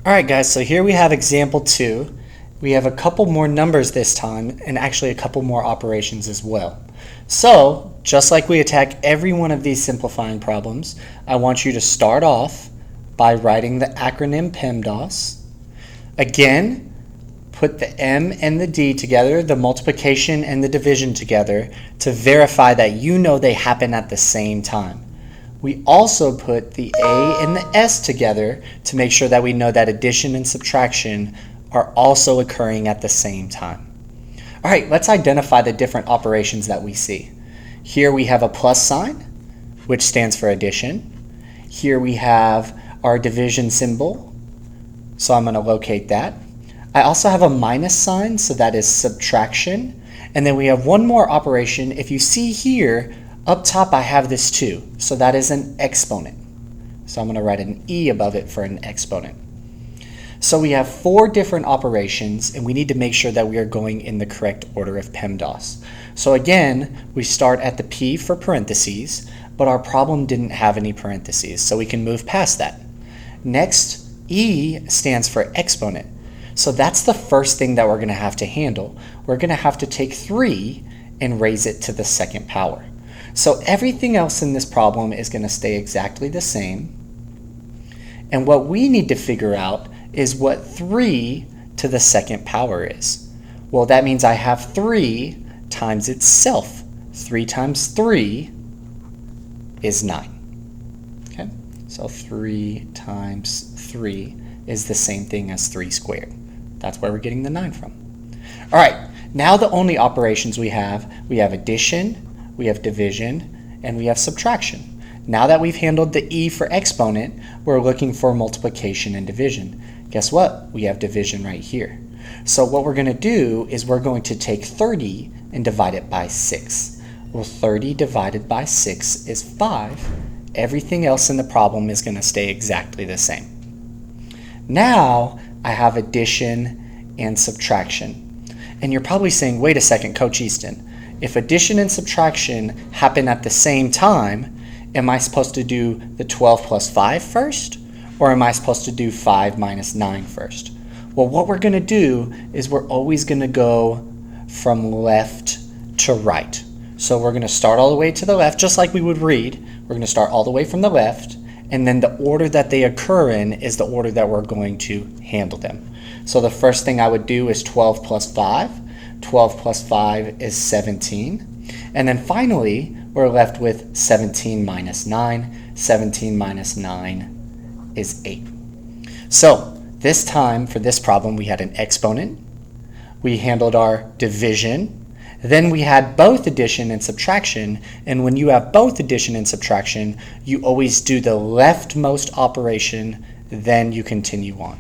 All right, guys, so here we have example 2. We have a couple more numbers this time, and actually a couple more operations as well. So, just like we attack every one of these simplifying problems, I want you to start off by writing the acronym Pemdas. Again, put the M and the D together, the multiplication and the division together, to verify that you know they happen at the same time. We also put the A and the S together to make sure that we know that addition and subtraction are also occurring at the same time. All right, let's identify the different operations that we see. Here we have a plus sign, which stands for addition. Here we have our division symbol, so I'm going to locate that. I also have a minus sign, so that is subtraction. And then we have one more operation. If you see here, up top I have this too, so that is an exponent. So I'm going to write an E above it for an exponent. So we have 4 different operations, and we need to make sure that we are going in the correct order of PEMDAS. So again, we start at the P for parentheses, but our problem didn't have any parentheses, so we can move past that. Next, E stands for exponent. So that's the first thing that we're going to have to handle. We're going to have to take 3 and raise it to the second power. So everything else in this problem is going to stay exactly the same. And what we need to figure out is what 3 to the second power is. Well, that means I have 3 times itself. 3 times 3 is 9. Okay? So 3 times 3 is the same thing as 3 squared. That's where we're getting the 9 from. All right, now the only operations we have addition, we have division, and we have subtraction. Now that we've handled the E for exponent, we're looking for multiplication and division. Guess what? We have division right here. So what we're going to do is we're going to take 30 and divide it by 6. Well, 30 divided by 6 is 5. Everything else in the problem is going to stay exactly the same. Now I have addition and subtraction. And you're probably saying, wait a second, Coach Easton. If addition and subtraction happen at the same time, am I supposed to do the 12 plus 5 first? Or am I supposed to do 5 minus 9 first? Well, what we're going to do is we're always going to go from left to right. So we're going to start all the way to the left, just like we would read. We're going to start all the way from the left, and then the order that they occur in is the order that we're going to handle them. So the first thing I would do is 12 plus 5. 12 plus 5 is 17. And then finally, we're left with 17 minus 9. 17 minus 9 is 8. So this time for this problem, we had an exponent. We handled our division. Then we had both addition and subtraction. And when you have both addition and subtraction, you always do the leftmost operation, then you continue on.